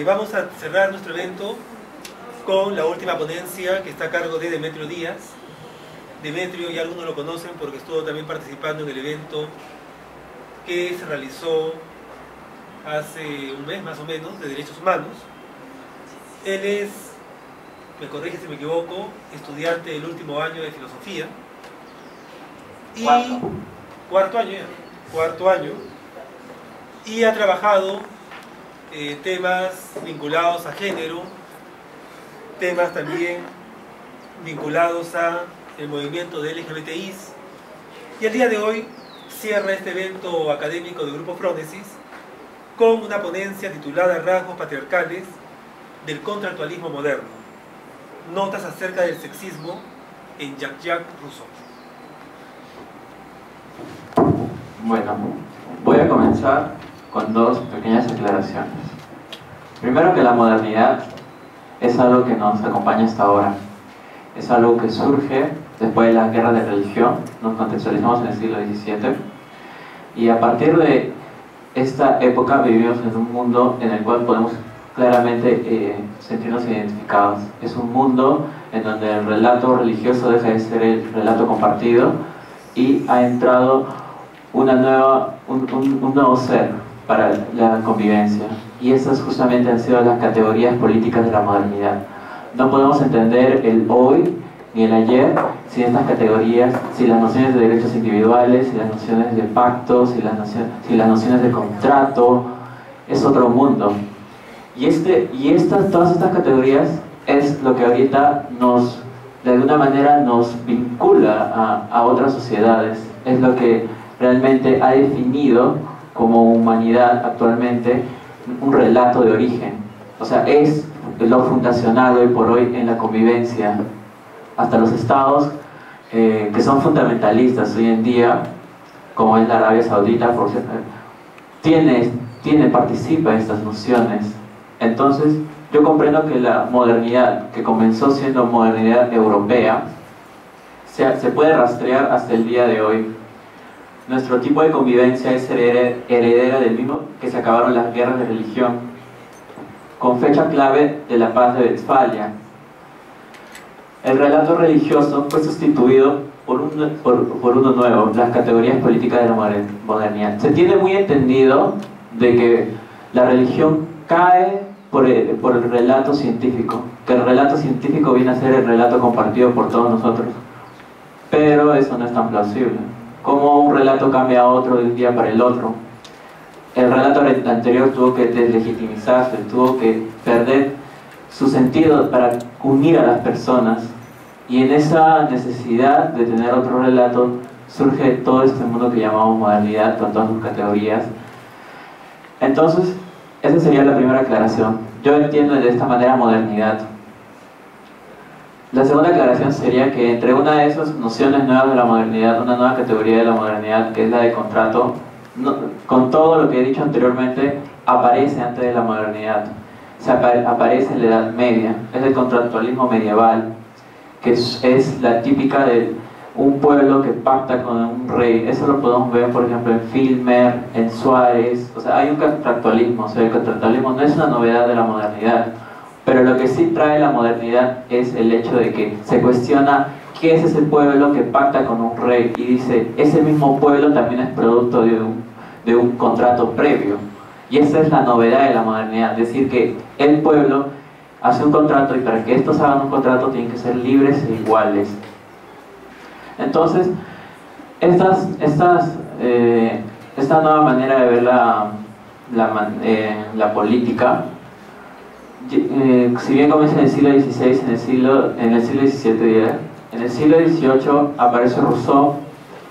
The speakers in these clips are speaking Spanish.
Vamos a cerrar nuestro evento con la última ponencia que está a cargo de Demetrio Díaz. Demetrio ya algunos lo conocen porque estuvo también participando en el evento que se realizó hace un mes más o menos de Derechos Humanos. Él es, me corrige si me equivoco, estudiante del último año de filosofía y cuarto año, y ha trabajado temas vinculados a género, temas también vinculados a el movimiento de LGBTIs, y el día de hoy cierra este evento académico de Grupo Frónesis con una ponencia titulada Rasgos patriarcales del contractualismo moderno, notas acerca del sexismo en Jean-Jacques Rousseau. Bueno, voy a comenzar con dos pequeñas aclaraciones. Primero, que la modernidad es algo que nos acompaña hasta ahora. Es algo que surge después de las guerras de religión, nos contextualizamos en el siglo XVII, y a partir de esta época vivimos en un mundo en el cual podemos claramente sentirnos identificados. Es un mundo en donde el relato religioso deja de ser el relato compartido y ha entrado un nuevo ser para la convivencia, y esas justamente han sido las categorías políticas de la modernidad. No podemos entender el hoy ni el ayer sin estas categorías, sin las nociones de derechos individuales, sin las nociones de pactos, sin las nociones de contrato. Es otro mundo. Todas estas categorías es lo que ahorita de alguna manera nos vincula a otras sociedades. Es lo que realmente ha definido como humanidad actualmente un relato de origen. O sea, es lo fundacional hoy por hoy en la convivencia. Hasta los estados que son fundamentalistas hoy en día, como es la Arabia Saudita, por cierto, participa en estas nociones. Entonces, yo comprendo que la modernidad, que comenzó siendo modernidad europea, se puede rastrear hasta el día de hoy. Nuestro tipo de convivencia es heredera del mismo que se acabaron las guerras de religión, con fecha clave de la paz de Westfalia. El relato religioso fue sustituido por uno nuevo, las categorías políticas de la modernidad. Se tiene muy entendido de que la religión cae por el relato científico, que el relato científico viene a ser el relato compartido por todos nosotros, pero eso no es tan plausible. ¿Cómo un relato cambia a otro de un día para el otro? El relato anterior tuvo que deslegitimizarse, tuvo que perder su sentido para unir a las personas, y en esa necesidad de tener otro relato surge todo este mundo que llamamos modernidad, con todas sus categorías. Entonces, esa sería la primera aclaración. Yo entiendo de esta manera modernidad. La segunda aclaración sería que entre una de esas nociones nuevas de la modernidad, una nueva categoría de la modernidad, que es la de contrato, con todo lo que he dicho anteriormente, aparece antes de la modernidad. Aparece en la Edad Media, es el contractualismo medieval, que es la típica de un pueblo que pacta con un rey. Eso lo podemos ver, por ejemplo, en Filmer, en Suárez. O sea, hay un contractualismo. O sea, el contractualismo no es una novedad de la modernidad, pero lo que sí trae la modernidad es el hecho de que se cuestiona qué es ese pueblo que pacta con un rey, y dice, ese mismo pueblo también es producto de un contrato previo. Y esa es la novedad de la modernidad, decir que el pueblo hace un contrato, y para que estos hagan un contrato tienen que ser libres e iguales. Entonces, esta nueva manera de ver la política, si bien comienza en el siglo XVI, en el siglo XVII, en el siglo XVIII aparece Rousseau,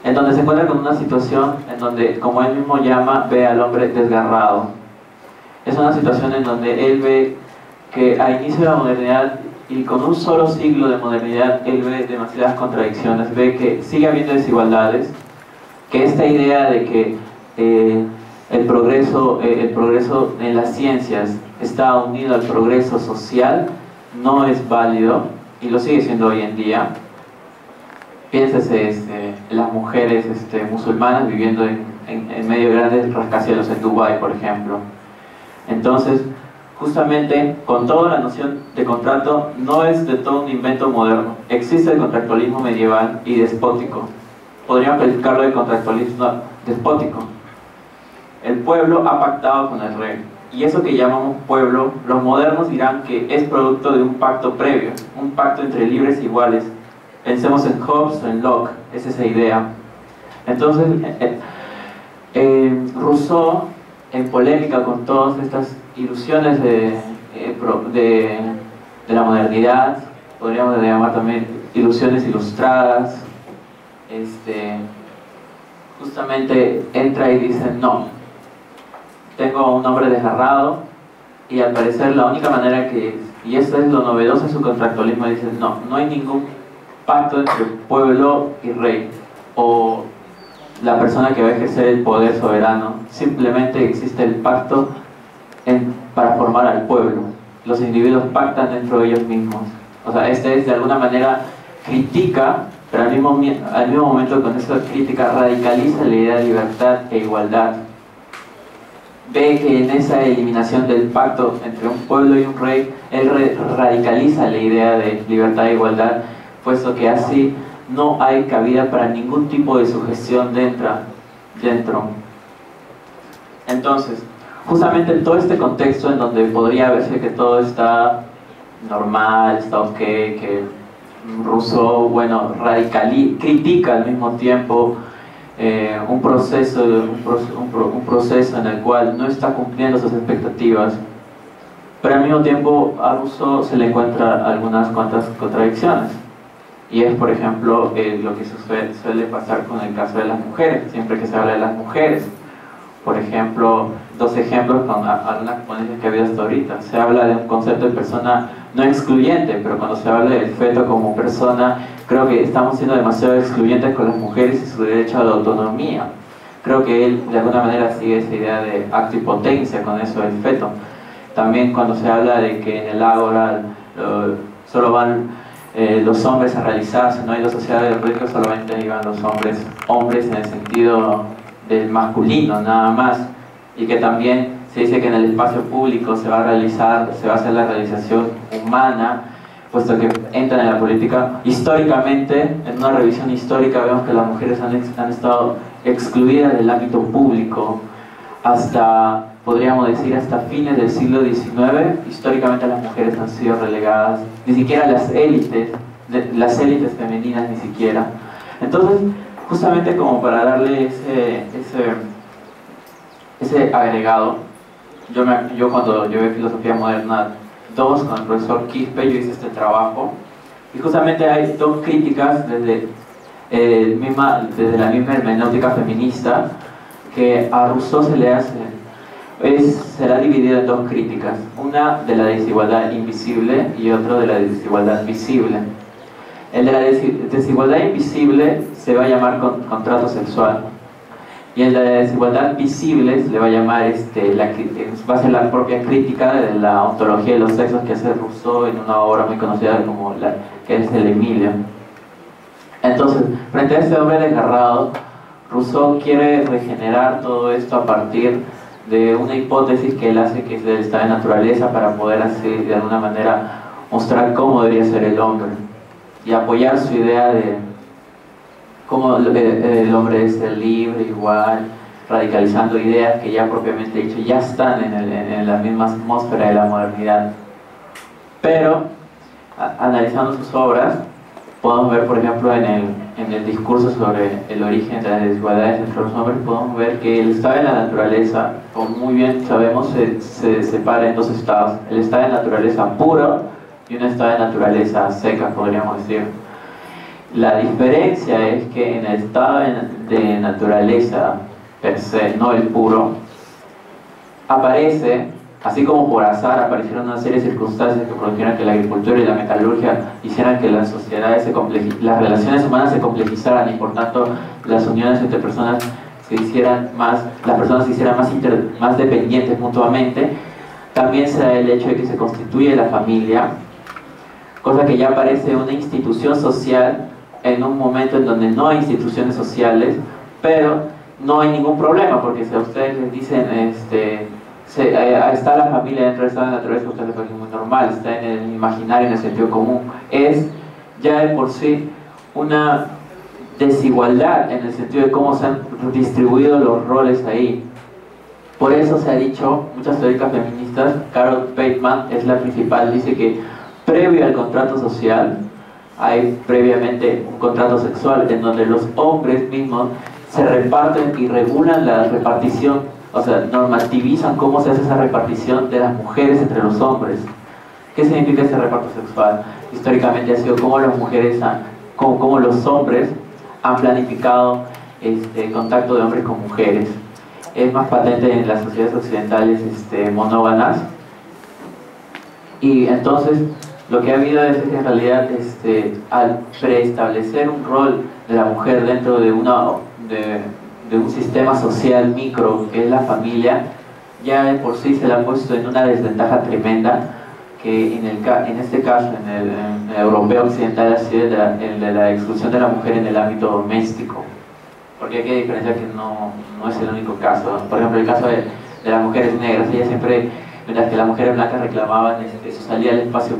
en donde se encuentra con una situación en donde, como él mismo llama, ve al hombre desgarrado. Es una situación en donde él ve que a inicio de la modernidad, y con un solo siglo de modernidad, él ve demasiadas contradicciones, ve que sigue habiendo desigualdades, que esta idea de que el progreso en las ciencias está unido al progreso social no es válido, y lo sigue siendo hoy en día. Piénsese las mujeres musulmanas viviendo en medio de grandes rascacielos en Dubái, por ejemplo. Entonces, justamente con toda la noción de contrato no es de todo un invento moderno. Existe el contractualismo medieval y despótico. Podríamos calificarlo de contractualismo despótico. El pueblo ha pactado con el rey. Y eso que llamamos pueblo, los modernos dirán que es producto de un pacto previo, un pacto entre libres e iguales. Pensemos en Hobbes o en Locke, es esa idea. Entonces, Rousseau, en polémica con todas estas ilusiones de la modernidad, podríamos llamar también ilusiones ilustradas, justamente entra y dice: no, tengo un hombre desgarrado, y al parecer la única manera y esto es lo novedoso en su contractualismo, dice: no hay ningún pacto entre pueblo y rey, o la persona que va a ejercer el poder soberano. Simplemente existe el pacto para formar al pueblo. Los individuos pactan dentro de ellos mismos. O sea, es de alguna manera critica, pero al mismo momento con esa crítica radicaliza la idea de libertad e igualdad. Ve que en esa eliminación del pacto entre un pueblo y un rey, él radicaliza la idea de libertad e igualdad, puesto que así no hay cabida para ningún tipo de sugestión dentro. Entonces, justamente en todo este contexto en donde podría verse que todo está normal, está ok, que Rousseau, bueno, critica al mismo tiempo un proceso en el cual no está cumpliendo sus expectativas, pero al mismo tiempo a Rousseau se le encuentra algunas cuantas contradicciones. Y es, por ejemplo, lo que suele pasar con el caso de las mujeres, siempre que se habla de las mujeres. Por ejemplo, dos ejemplos con algunas ponencias que ha habido hasta ahorita. Se habla de un concepto de persona no excluyente, pero cuando se habla del feto como persona, creo que estamos siendo demasiado excluyentes con las mujeres y su derecho a la autonomía. Creo que él, de alguna manera, sigue esa idea de acto y potencia con eso del feto. También cuando se habla de que en el ágora solo van los hombres a realizarse, no hay la sociedad del rico, solamente iban los hombres en el sentido del masculino, nada más. Y que también se dice que en el espacio público se va a hacer la realización humana, puesto que entran en la política. Históricamente, en una revisión histórica, vemos que las mujeres han estado excluidas del ámbito público hasta, podríamos decir, hasta fines del siglo XIX. Históricamente las mujeres han sido relegadas, ni siquiera las élites femeninas, ni siquiera. Entonces, justamente como para darle ese agregado, yo cuando llevé Filosofía Moderna 2 con el profesor Quispe, yo hice este trabajo, y justamente hay dos críticas desde la misma hermenéutica feminista que a Rousseau se le hace. Será dividido en dos críticas, una de la desigualdad invisible y otra de la desigualdad visible. El de la desigualdad invisible se va a llamar contrato sexual, y el de la desigualdad visible se le va a llamar, va a ser la propia crítica de la ontología de los sexos que hace Rousseau en una obra muy conocida como que es el Emilia. Entonces, frente a este hombre desgarrado, Rousseau quiere regenerar todo esto a partir de una hipótesis que él hace, que es del estado de naturaleza, para poder así de alguna manera mostrar cómo debería ser el hombre y apoyar su idea de cómo el hombre debe ser libre, igual, radicalizando ideas que ya propiamente dicho ya están en la misma atmósfera de la modernidad. Pero analizando sus obras, podemos ver, por ejemplo, en el discurso sobre el origen de las desigualdades entre los hombres, podemos ver que el estado de la naturaleza, como muy bien sabemos, se separa en dos estados: el estado de naturaleza puro y un estado de naturaleza seca, podríamos decir. La diferencia es que en el estado de naturaleza per se, no el puro, aparece, así como por azar aparecieron una serie de circunstancias que produjeron que la agricultura y la metalurgia hicieran que las sociedades las relaciones humanas se complejizaran, y por tanto las uniones entre personas las personas se hicieran más dependientes mutuamente. También se da el hecho de que se constituye la familia, cosa que ya parece una institución social en un momento en donde no hay instituciones sociales, pero no hay ningún problema, porque si a ustedes les dicen está la familia dentro del estado de naturaleza, porque es muy normal, está en el imaginario, en el sentido común. Es ya de por sí una desigualdad en el sentido de cómo se han distribuido los roles ahí. Por eso se ha dicho, muchas teóricas feministas, Carol Bateman es la principal, dice que previo al contrato social hay previamente un contrato sexual en donde los hombres mismos se reparten y regulan la repartición, o sea, normativizan cómo se hace esa repartición de las mujeres entre los hombres. ¿Qué significa ese reparto sexual? Históricamente ha sido cómo las mujeres, cómo los hombres han planificado el contacto de hombres con mujeres. Es más patente en las sociedades occidentales monógamas. Y entonces lo que ha habido es que en realidad al preestablecer un rol de la mujer dentro de un sistema social micro que es la familia, ya de por sí se la ha puesto en una desventaja tremenda, que en este caso en el europeo occidental ha sido el de la exclusión de la mujer en el ámbito doméstico, porque hay que diferenciar que no es el único caso. Por ejemplo, el caso de las mujeres negras, ellas siempre, mientras que las mujeres blancas reclamaban su salida al espacio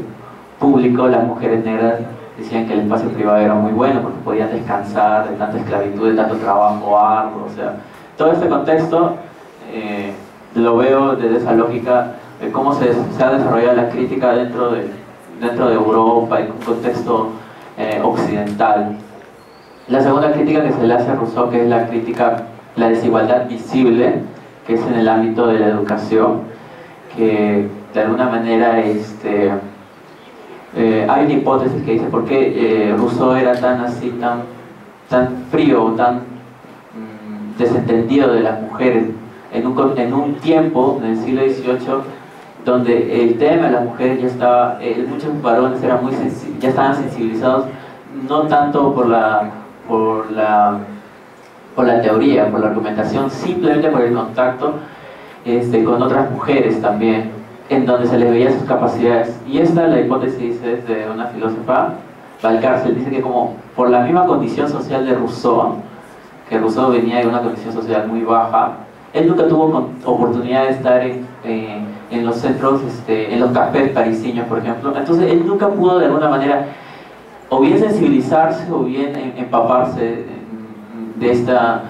público, las mujeres negras decían que el espacio privado era muy bueno porque podían descansar de tanta esclavitud, de tanto trabajo arduo. O sea, todo este contexto lo veo desde esa lógica de cómo se ha desarrollado la crítica dentro de Europa y un contexto occidental. La segunda crítica que se le hace a Rousseau, que es la desigualdad visible, que es en el ámbito de la educación, que de alguna manera hay una hipótesis que dice por qué Rousseau era tan frío, tan desentendido de las mujeres en un tiempo, en el siglo XVIII, donde el tema de las mujeres ya estaba, muchos varones ya estaban sensibilizados, no tanto por la teoría, por la argumentación, simplemente por el contacto con otras mujeres también, en donde se les veía sus capacidades. Y esta es la hipótesis de una filósofa, Valcárcel, dice que como por la misma condición social de Rousseau, que Rousseau venía de una condición social muy baja, él nunca tuvo oportunidad de estar en los centros, en los cafés parisiños, por ejemplo. Entonces él nunca pudo de alguna manera o bien sensibilizarse o bien empaparse de esta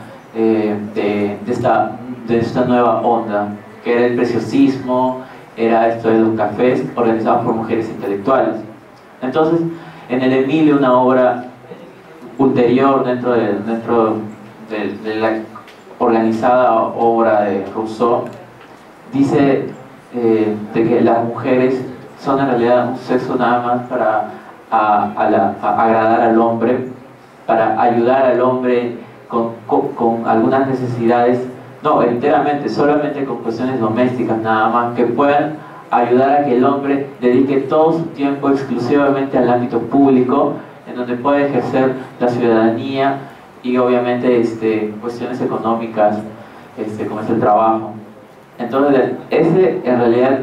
nueva onda, que era el preciosismo, era esto de los cafés organizados por mujeres intelectuales. Entonces, en el Emilio, una obra ulterior dentro de la organizada obra de Rousseau, dice de que las mujeres son en realidad un sexo nada más para agradar al hombre, para ayudar al hombre con algunas necesidades, no enteramente, solamente con cuestiones domésticas nada más, que puedan ayudar a que el hombre dedique todo su tiempo exclusivamente al ámbito público, en donde pueda ejercer la ciudadanía y obviamente cuestiones económicas, como es el trabajo. Entonces ese en realidad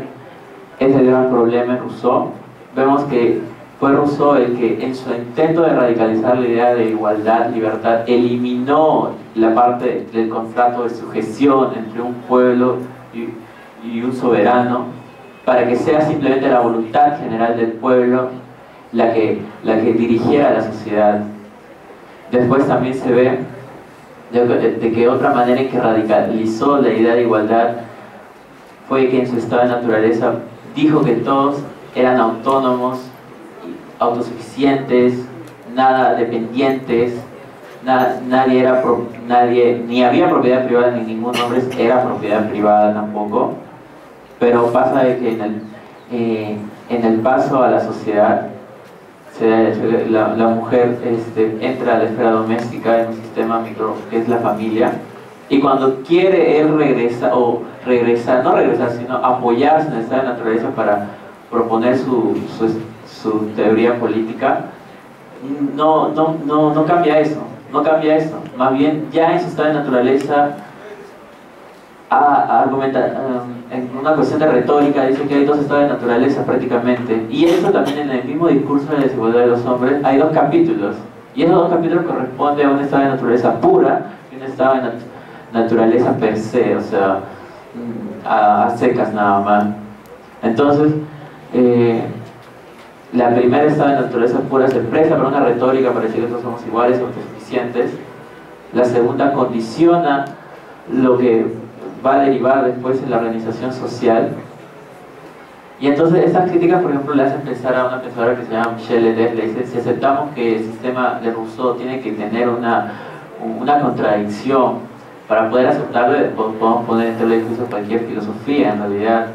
es el gran problema en Rousseau. Vemos que fue Rousseau el que en su intento de radicalizar la idea de igualdad, libertad, eliminó la parte del contrato de sujeción entre un pueblo y un soberano, para que sea simplemente la voluntad general del pueblo la que dirigiera a la sociedad. Después también se ve de que otra manera en que radicalizó la idea de igualdad fue que en su estado de naturaleza dijo que todos eran autónomos, autosuficientes, nada dependientes, nadie ni había propiedad privada, ni ningún hombre era propiedad privada tampoco. Pero pasa de que en el paso a la sociedad, la mujer entra a la esfera doméstica en un sistema micro que es la familia, y cuando quiere él no regresar, sino apoyarse en el estado de naturaleza para proponer su teoría política, no cambia eso, más bien ya en su estado de naturaleza argumenta en una cuestión de retórica, dice que hay dos estados de naturaleza prácticamente, y eso también en el mismo discurso de la desigualdad de los hombres hay dos capítulos, y esos dos capítulos corresponden a un estado de naturaleza pura y un estado de naturaleza per se, o sea, a secas nada más. Entonces, la primera está de naturaleza pura, se presta para una retórica para decir que todos somos iguales, autosuficientes. La segunda condiciona lo que va a derivar después en la organización social. Y entonces estas críticas, por ejemplo, le hacen pensar a una pensadora que se llama Michelle Edel, le dice, si aceptamos que el sistema de Rousseau tiene que tener una contradicción, para poder aceptarlo podemos poner en tela de juicio cualquier filosofía en realidad.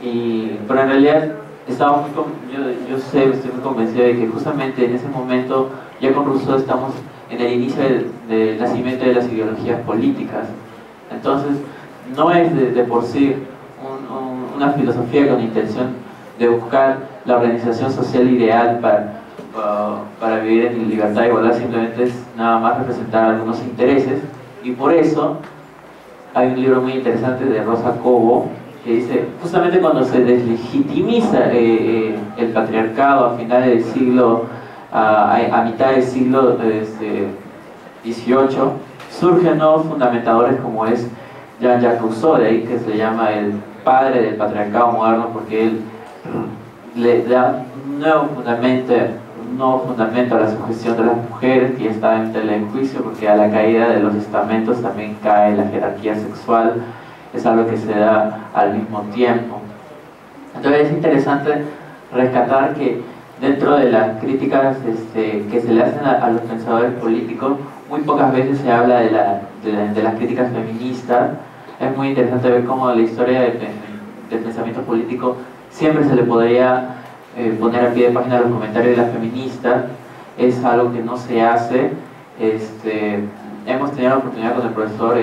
Pero en realidad yo estoy muy convencido de que justamente en ese momento, ya con Rousseau estamos en el inicio del nacimiento de las ideologías políticas. Entonces, no es de por sí una filosofía con intención de buscar la organización social ideal para vivir en libertad e igualdad, simplemente es nada más representar algunos intereses. Y por eso hay un libro muy interesante de Rosa Cobo que dice, justamente cuando se deslegitimiza el patriarcado a finales del siglo, a mitad del siglo XVIII, surgen nuevos fundamentadores como es Jean-Jacques Rousseau, de ahí que se llama el padre del patriarcado moderno, porque él le da un nuevo fundamento a la sujeción de las mujeres, que ya estaba en tela de juicio, porque a la caída de los estamentos también cae la jerarquía sexual, es algo que se da al mismo tiempo. Entonces es interesante rescatar que dentro de las críticas que se le hacen a los pensadores políticos, muy pocas veces se habla de las críticas feministas. Es muy interesante ver cómo la historia del pensamiento político siempre se le podría poner a pie de página los comentarios de las feministas. Es algo que no se hace. Hemos tenido la oportunidad con el profesor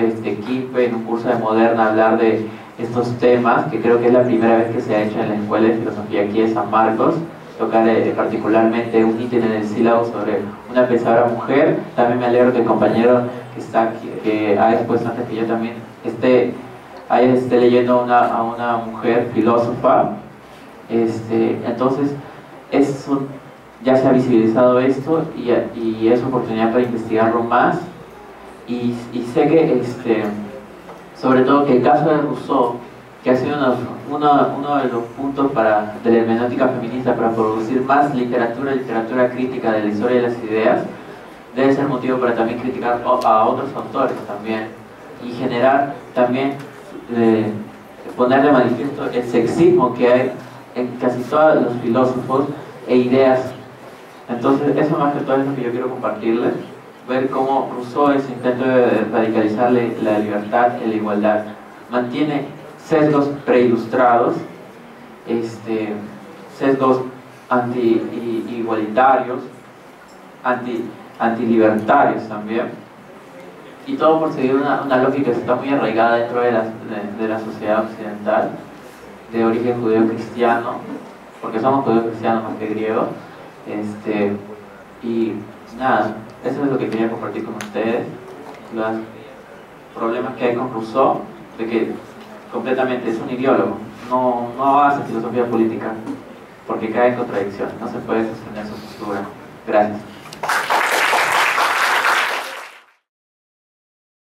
Quispe en un curso de Moderna hablar de estos temas, que creo que es la primera vez que se ha hecho en la Escuela de Filosofía aquí de San Marcos, tocar particularmente un ítem en el sílabo sobre una pensadora mujer. También me alegro que el compañero que está aquí, que ha expuesto antes que yo también esté leyendo a una mujer filósofa. Entonces ya se ha visibilizado esto y es oportunidad para investigarlo más. Y sé que sobre todo que el caso de Rousseau, que ha sido uno de los puntos de la hermenéutica feminista para producir más literatura crítica de la historia de las ideas, debe ser motivo para también criticar a otros autores también, y generar también, poner de manifiesto el sexismo que hay en casi todos los filósofos e ideas. Entonces eso más que todo es lo que yo quiero compartirles, ver cómo Rousseau, en su intento de radicalizar la libertad y la igualdad, mantiene sesgos preilustrados, sesgos anti-igualitarios, antilibertarios también, y todo por seguir una lógica que está muy arraigada dentro de la sociedad occidental, de origen judeo-cristiano, porque somos judeo-cristianos más que griegos. Y nada, eso es lo que quería compartir con ustedes, los problemas que hay con Rousseau, de que completamente es un ideólogo, no hace filosofía política, porque cae en contradicción, no se puede sostener su postura. Gracias.